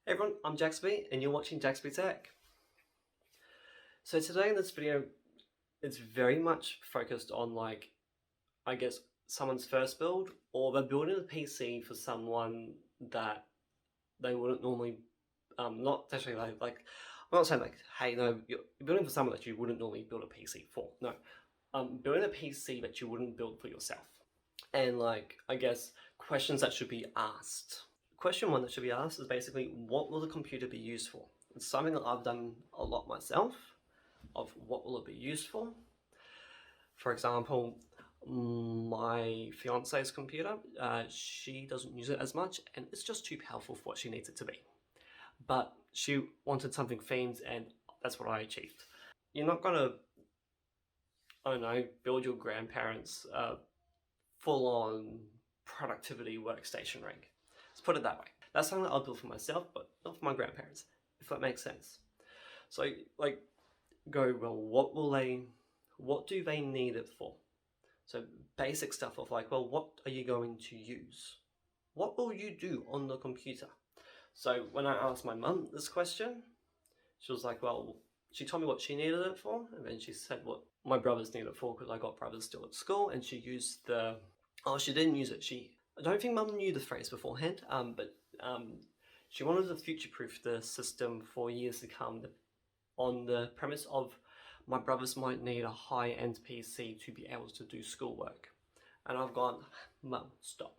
Hey everyone, I'm Jaxby and you're watching Jaxby Tech. So today in this video, it's very much focused on I guess someone's first build, or they're building a PC for someone that they wouldn't normally, not actually I'm not saying hey no, you're building for someone that you wouldn't normally build a PC for, no. Building a PC that you wouldn't build for yourself. And I guess questions that should be asked. Question one that should be asked is basically, what will the computer be used for? It's something that I've done a lot myself, of what will it be used for. For example, my fiance's computer, she doesn't use it as much and it's just too powerful for what she needs it to be. But she wanted something themed and that's what I achieved. You're not gonna, I don't know, build your grandparents' full-on productivity workstation rig. Let's put it that way. That's something that I'll build for myself, but not for my grandparents, if that makes sense. So go, well, what do they need it for? So basic stuff of well, what are you going to use? What will you do on the computer? So when I asked my mum this question, she was like, well, she told me what she needed it for, and then she said what my brothers need it for, because I got brothers still at school, and she used she didn't use it. I don't think mum knew the phrase beforehand, but she wanted to future-proof the system for years to come on the premise of my brothers might need a high-end PC to be able to do schoolwork. And I've gone, Mum, stop.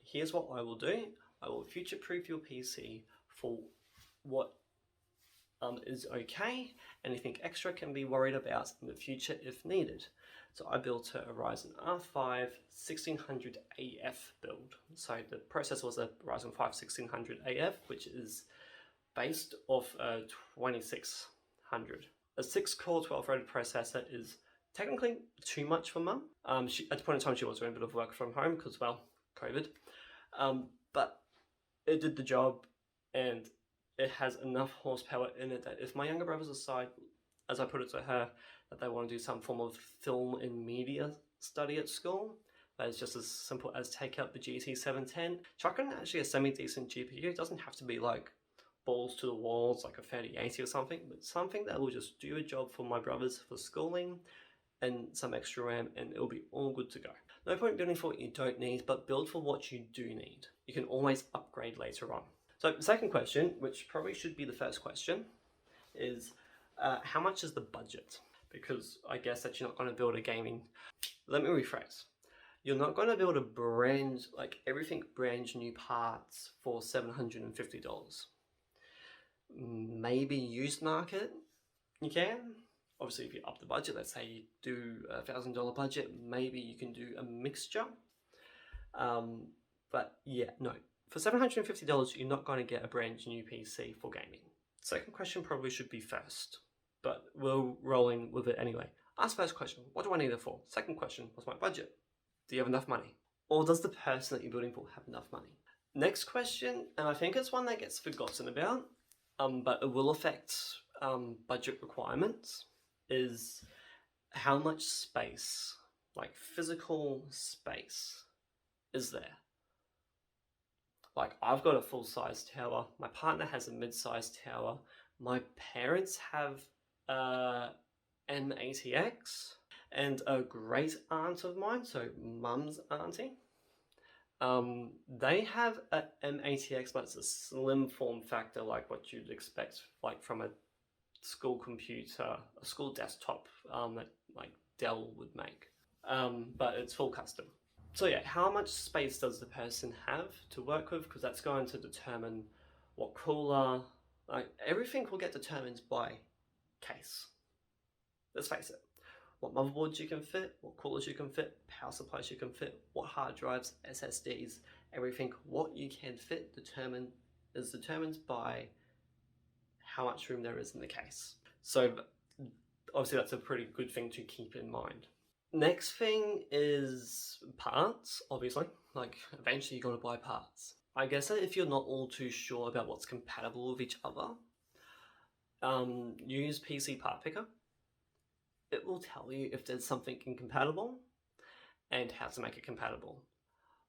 Here's what I will do. I will future-proof your PC for what is okay. Anything extra can be worried about in the future if needed. So I built a Ryzen R5 1600AF build. So the processor was a Ryzen 5 1600AF, which is based off a 2600. A 6-core 12-threaded processor is technically too much for Mum. At the point in time, she was doing a bit of work from home because, well, COVID. But it did the job, and it has enough horsepower in it that if my younger brothers decide, as I put it to her, that they want to do some form of film and media study at school, that is just as simple as take out the GT710, chuck in actually a semi-decent GPU. It doesn't have to be balls to the walls like a 3080 or something, but something that will just do a job for my brothers for schooling, and some extra RAM, and it'll be all good to go. No point building for what you don't need, but build for what you do need. You can always upgrade later on. So the second question, which probably should be the first question, is how much is the budget? Because I guess that you're not going to build a gaming... Let me rephrase. You're not going to build a everything brand new parts for $750. Maybe used market, you can. Obviously, if you up the budget, let's say you do a $1,000 budget, maybe you can do a mixture. But yeah, no. For $750, you're not going to get a brand new PC for gaming. Second question probably should be first, but we'll roll in with it anyway. Ask first question, what do I need it for? Second question, what's my budget? Do you have enough money? Or does the person that you're building for have enough money? Next question, and I think it's one that gets forgotten about, but it will affect budget requirements, is how much space, physical space, is there? I've got a full-size tower, my partner has a mid-sized tower, my parents have an ATX, and a great aunt of mine, so mum's auntie, they have an M-ATX, but it's a slim form factor like what you'd expect from a school computer, a school desktop that Dell would make, but it's full custom. So yeah, how much space does the person have to work with? Because that's going to determine what cooler, everything will get determined by case. Let's face it. What motherboards you can fit, what coolers you can fit, power supplies you can fit, what hard drives, SSDs, everything, what you can fit is determined by how much room there is in the case. So obviously that's a pretty good thing to keep in mind. Next thing is parts, obviously. Eventually you're going to buy parts. I guess that if you're not all too sure about what's compatible with each other, use PC Part Picker. It will tell you if there's something incompatible and how to make it compatible.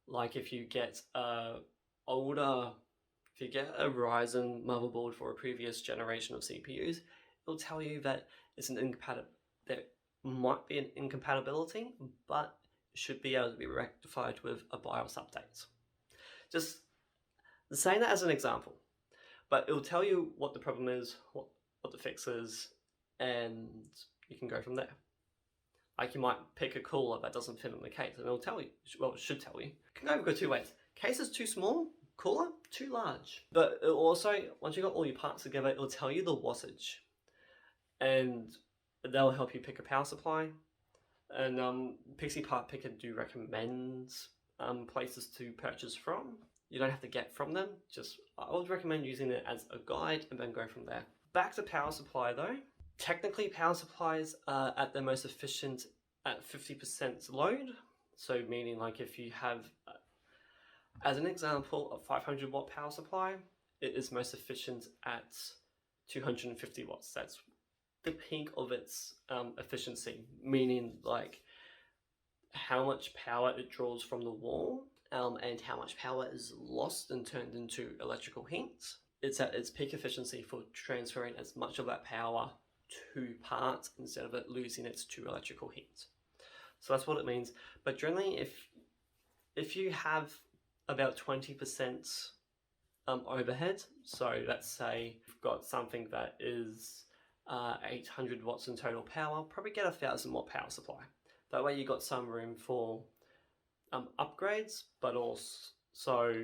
If you get older, if you get a Ryzen motherboard for a previous generation of CPUs, it'll tell you that it's an there might be an incompatibility, but it should be able to be rectified with a BIOS update. Just saying that as an example, but it'll tell you what the problem is, what the fix is, and you can go from there. Like you might pick a cooler that doesn't fit in the case, and it'll tell you, well, it should tell you. It can either go two ways. Case is too small, cooler too large. But it'll also, once you got all your parts together, it'll tell you the wattage, and they'll help you pick a power supply. And PC Part Picker do recommend places to purchase from. You don't have to get from them, just I would recommend using it as a guide and then go from there. Back to power supply though. Technically, power supplies are at their most efficient at 50% load. So meaning like if you have, as an example, a 500 watt power supply, it is most efficient at 250 watts. That's the peak of its efficiency, meaning like how much power it draws from the wall and how much power is lost and turned into electrical heat. It's at its peak efficiency for transferring as much of that power to parts instead of it losing it to electrical heat. So that's what it means. But generally, if you have about 20% overhead, so let's say you've got something that is 800 watts in total power, probably get a 1000 watt power supply. That way you got some room for upgrades, but also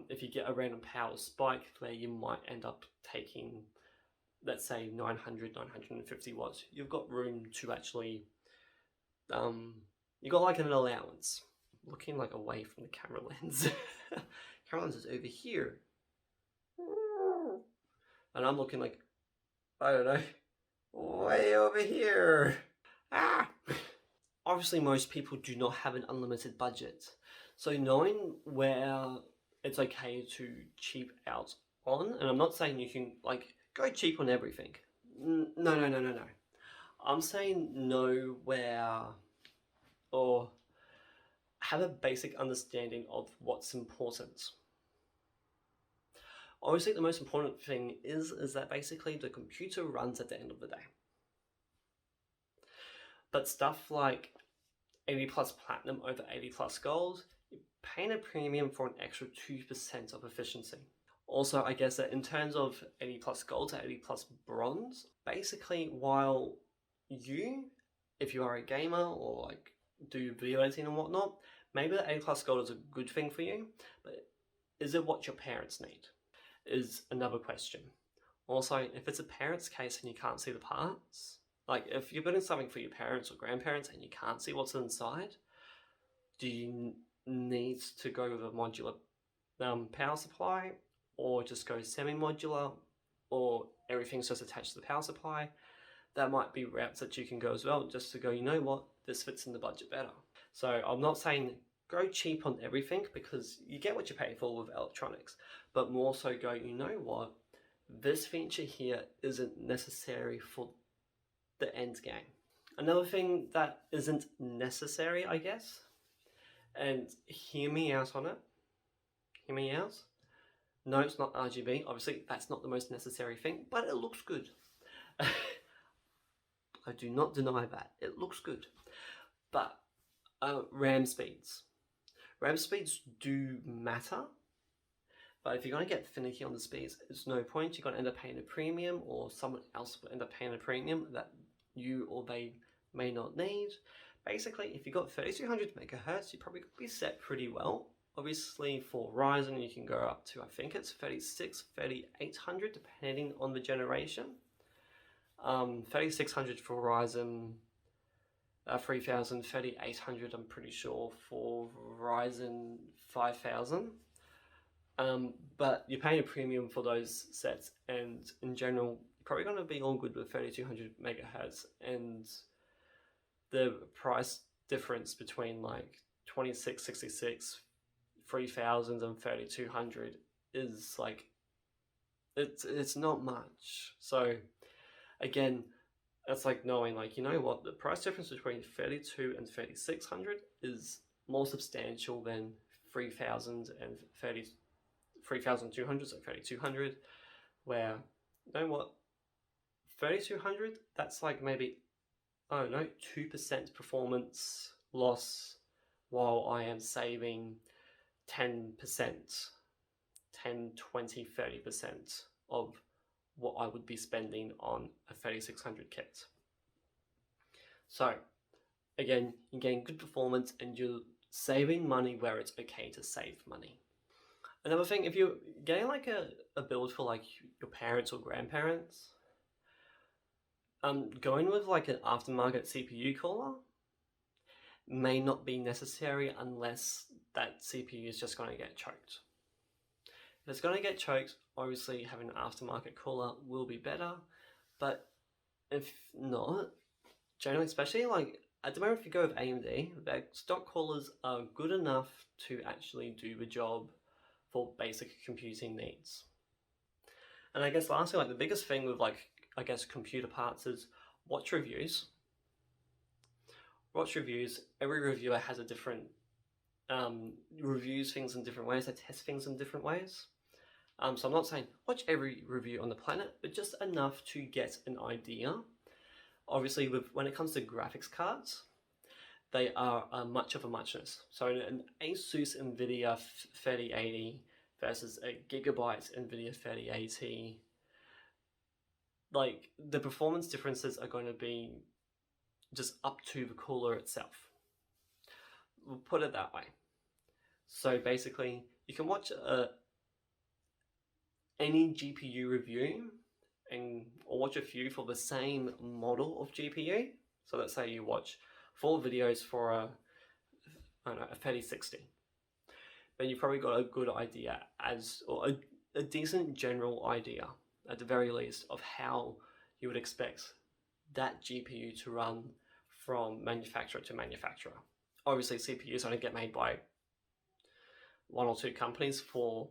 if you get a random power spike there, you might end up taking, let's say 900, 950 watts. You've got room to actually, you got like an allowance. Looking like away from the camera lens. Camera lens is over here. And I'm looking like, I don't know, way over here. Ah! Obviously, most people do not have an unlimited budget. So knowing where it's okay to cheap out on, and I'm not saying you can like go cheap on everything. No. I'm saying know where, or have a basic understanding of what's important. Obviously, the most important thing is that basically the computer runs at the end of the day. But stuff like 80 plus platinum over 80 plus gold, you're paying a premium for an extra 2% of efficiency. Also, I guess that in terms of 80 plus gold to 80 plus bronze, basically while you, if you are a gamer or like do video editing and whatnot, maybe the 80 plus gold is a good thing for you, but is it what your parents need? Is another question. Also, if it's a parent's case and you can't see the parts, like if you're building something for your parents or grandparents and you can't see what's inside, do you need to go with a modular power supply, or just go semi-modular, or everything's just attached to the power supply? That might be routes that you can go as well, just to go, you know what, this fits in the budget better. So I'm not saying go cheap on everything, because you get what you pay for with electronics, but more so go, you know what, this feature here isn't necessary for the end game. Another thing that isn't necessary, I guess, and hear me out on it, hear me out. No, it's not RGB. Obviously, that's not the most necessary thing, but it looks good. I do not deny that. It looks good. But RAM speeds. RAM speeds do matter, but if you're going to get finicky on the speeds, it's no point. You're going to end up paying a premium, or someone else will end up paying a premium that you or they may not need. Basically, if you've got 3200 megahertz, you probably could be set pretty well. Obviously, for Ryzen, you can go up to, I think it's 36, 3800, depending on the generation. 3600 for Ryzen, 3000, 3800, I'm pretty sure, for Ryzen 5000. But you're paying a premium for those sets, and in general, you're probably going to be all good with 3200 megahertz, and the price difference between like 2666, 3000 and 3200 is like, it's not much. So again, that's like knowing, like, you know what, the price difference between 32 and 3600 is more substantial than 3,200, so 3,200, where, you know what, 3,200, that's like maybe, I don't know, 2% performance loss, while I am saving 10%, 10, 20, 30% of what I would be spending on a 3600 kit. So again, you're getting good performance and you're saving money where it's okay to save money. Another thing, if you're getting like a build for like your parents or grandparents, going with like an aftermarket CPU cooler may not be necessary unless that CPU is just going to get choked. If it's going to get choked, obviously having an aftermarket cooler will be better, but if not, generally, especially like at the moment, if you go with AMD, their stock coolers are good enough to actually do the job for basic computing needs. And I guess lastly, like the biggest thing with like, I guess, computer parts is watch reviews. Watch reviews. Every reviewer has a different, reviews things in different ways. They test things in different ways. So I'm not saying watch every review on the planet, but just enough to get an idea. Obviously, when it comes to graphics cards, they are much of a muchness. So an Asus NVIDIA 3080 versus a Gigabyte NVIDIA 3080, like the performance differences are going to be just up to the cooler itself. We'll put it that way. So basically, you can watch any GPU review or watch a few for the same model of GPU. So let's say you watch 4 videos for a 3060. Then you've probably got a good idea or a decent general idea at the very least of how you would expect that GPU to run from manufacturer to manufacturer. Obviously, CPUs only get made by 1 or 2 companies for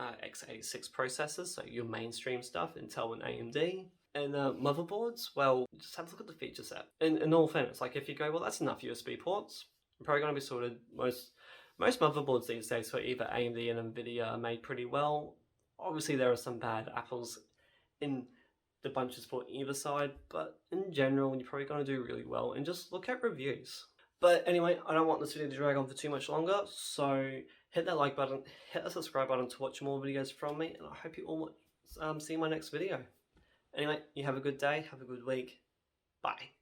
x86 processors, so your mainstream stuff, Intel and AMD. And motherboards, well, just have a look at the feature set. In all fairness, like if you go, well, that's enough USB ports, you're probably going to be sorted. Most motherboards these days for either AMD and NVIDIA are made pretty well. Obviously, there are some bad apples in the bunches for either side, but in general, you're probably going to do really well. And just look at reviews. But anyway, I don't want this video to drag on for too much longer, so hit that like button, hit the subscribe button to watch more videos from me, and I hope you all see my next video. Anyway, you have a good day, have a good week. Bye.